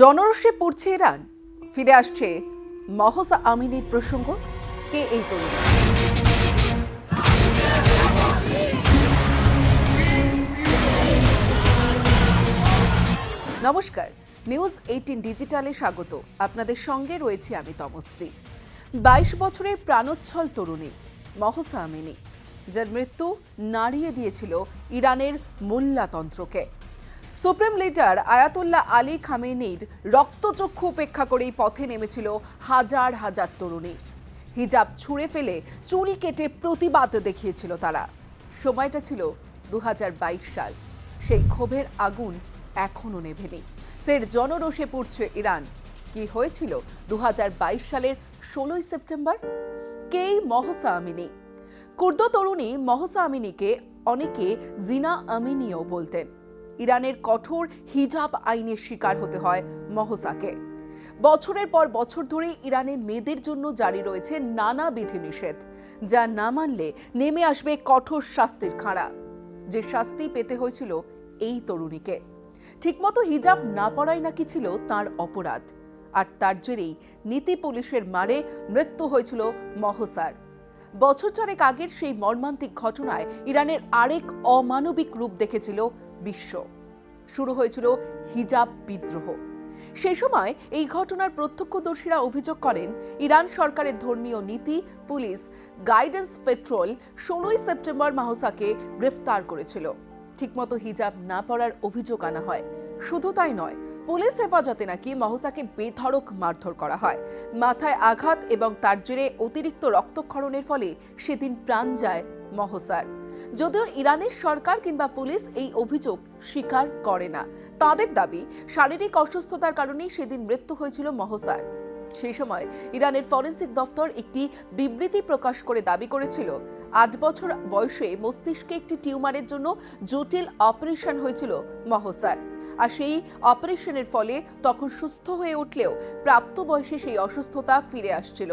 জনরোষে পড়ছে ইরান, ফিরে আসছে মহসা আমিনির প্রসঙ্গ। কে এই তরুণ? নমস্কার, নিউজ 18 ডিজিটালে স্বাগত। আপনাদের সঙ্গে রয়েছি আমি তমশ্রী। 22 বছরের প্রাণোচ্ছল তরুণী মহসা আমিনি, যার মৃত্যু নাড়িয়ে দিয়েছিল ইরানের মোল্লাতন্ত্রকে। সুপ্রিম লিডার আয়াতুল্লাহ আলী খামেনির রক্তচক্ষু উপেক্ষা করেই পথে নেমেছিল হাজার হাজার তরুণী। হিজাব ছুঁড়ে ফেলে চুল কেটে প্রতিবাদ দেখিয়েছিল তারা। সময়টা ছিল 2022 সাল। সেই ক্ষোভের আগুন এখনো নেভেনি। ফের জনরোষে পড়ছে ইরান। কি হয়েছিল 2022 সালের 16 সেপ্টেম্বর? কেই মহসা আমিনি? কুর্দ তরুণী মহসা আমিনিকে অনেকে জিনা আমিনিও বলতেন। ইরানের কঠোর হিজাব আইনের শিকার হতে হয় মহসাকে। বছরের পর বছর ধরে ইরানে মেয়েদের জন্য জারি রয়েছে নানা বিধিনিষেধ, যা না মানলে নেমে আসবে কঠোর শাস্তির খাঁড়া। যে শাস্তি পেতে হয়েছিল এই তরুণীকে। ঠিকমতো হিজাব না পরাই নাকি ছিল তার অপরাধ, আর তার জেরেই নীতি পুলিশের মারে মৃত্যু হয়েছিল মহসার। বছর চারেক আগের সেই মর্মান্তিক ঘটনায় ইরানের আরেক অমানবিক রূপ দেখেছিল বিশ্ব। শুরু হয়েছিল হিজাব বিদ্রোহ। সেই সময় এই ঘটনার প্রত্যক্ষদর্শীরা অভিযোগ করেন, ইরান সরকারের ধর্মীয় নীতি পুলিশ গাইডেন্স পেট্রোল 16 সেপ্টেম্বর মহসাকে গ্রেফতার করেছিল। ঠিকমতো হিজাব না পরার অভিযোগ আনা হয়। শুধু তাই নয়, পুলিশ হেফাজতে নাকি মহসাকে বেধড়ক মারধর করা হয়। মাথায় আঘাত এবং তার জেরে অতিরিক্ত রক্তক্ষরণের ফলে সেদিন প্রাণ যায় মহসার। যদিও ইরানের সরকার কিংবা পুলিশ এই অভিযোগ স্বীকার করে না। তাদের দাবি, শারীরিক অসুস্থতার কারণেই সেদিন মৃত্যু হয়েছিল মহসার। সেই সময় ইরানের ফরেনসিক দফতর একটি বিবৃতি প্রকাশ করে দাবি করেছিল, 8 বছর বয়সে মস্তিষ্কে একটি টিউমারের জন্য জটিল অপারেশন হয়েছিল মহসার। আর সেই অপারেশনের ফলে তখন সুস্থ হয়ে উঠলেও প্রাপ্ত বয়সে সেই অসুস্থতা ফিরে আসছিল।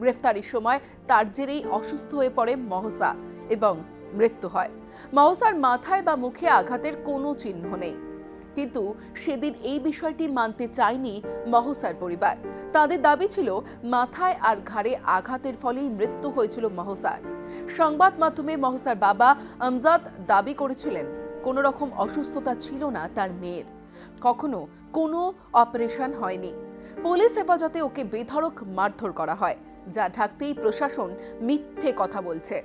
গ্রেফতারির সময় তার জেরেই অসুস্থ হয়ে পড়ে মহসা এবং মৃত্যু হয়। মহসার মাথায় বা মুখে আঘাতের কোনো চিহ্ন নেই, কিন্তু সেদিন এই বিষয়টি মানতে চায়নি মহসার পরিবার। তাদের দাবি ছিল মাথায় আর ঘাড়ে আঘাতের ফলেই মৃত্যু হয়েছিল মহসার। সংবাদ মাধ্যমে মহসার বাবা আমজাদ দাবি করেছিলেন, কোনো রকম অসুস্থতা ছিল না তার মেয়ের, কখনো কোনো অপারেশন হয়নি। পুলিশ হেফাজতে ওকে বেধড়ক মারধর করা হয়, যা ঢাকতেই প্রশাসন মিথ্যে কথা বলছে।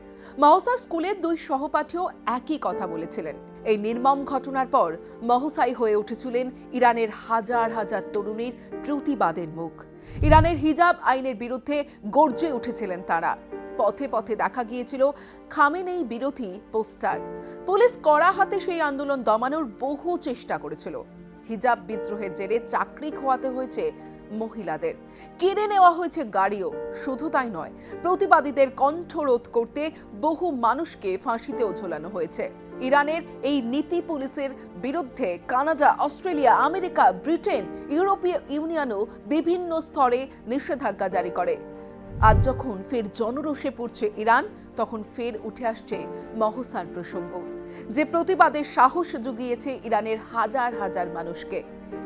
মহসার স্কুলের 2 সহপাঠীও একই কথা বলেছিলেন। এই নির্মম ঘটনার পর মহসাই হয়ে উঠেছিলেন ইরানের হাজার হাজার তরুণীর প্রতিবাদের মুখ। ইরানের হিজাব আইনের বিরুদ্ধে গর্জে উঠেছিলেন তারা। পথে পথে দেখা গিয়েছিল খামেনেই বিরোধী পোস্টার। পুলিশ কড়া হাতে সেই আন্দোলন দমানোর বহু চেষ্টা করেছিল। হিজাব বিদ্রোহের জেরে চাকরি খোয়াতে হয়েছে মহিলাদের, কেড়ে নেওয়া হয়েছে গাড়িও। শুধু তাই নয়, প্রতিবাদীদের কণ্ঠরোধ করতে বহু মানুষকে ফাঁসিতেও ঝোলানো হয়েছে। ইরানের এই নীতি পুলিশের বিরুদ্ধে কানাডা, অস্ট্রেলিয়া, আমেরিকা, ব্রিটেন, ইউরোপীয় ইউনিয়নও বিভিন্ন স্তরে নিষেধাজ্ঞা জারি করে। আজ যখন ফের জনরোষে পড়ছে ইরান, তখন ফের উঠে আসছে মহসার প্রসঙ্গ, যে প্রতিবাদের সাহস জুগিয়েছে ইরানের হাজার হাজার মানুষকে।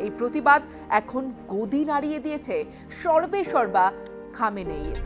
এই প্রতিবাদ এখন গদি নাড়িয়ে দিয়েছে সর্বেসর্বা খামেনেইয়ের।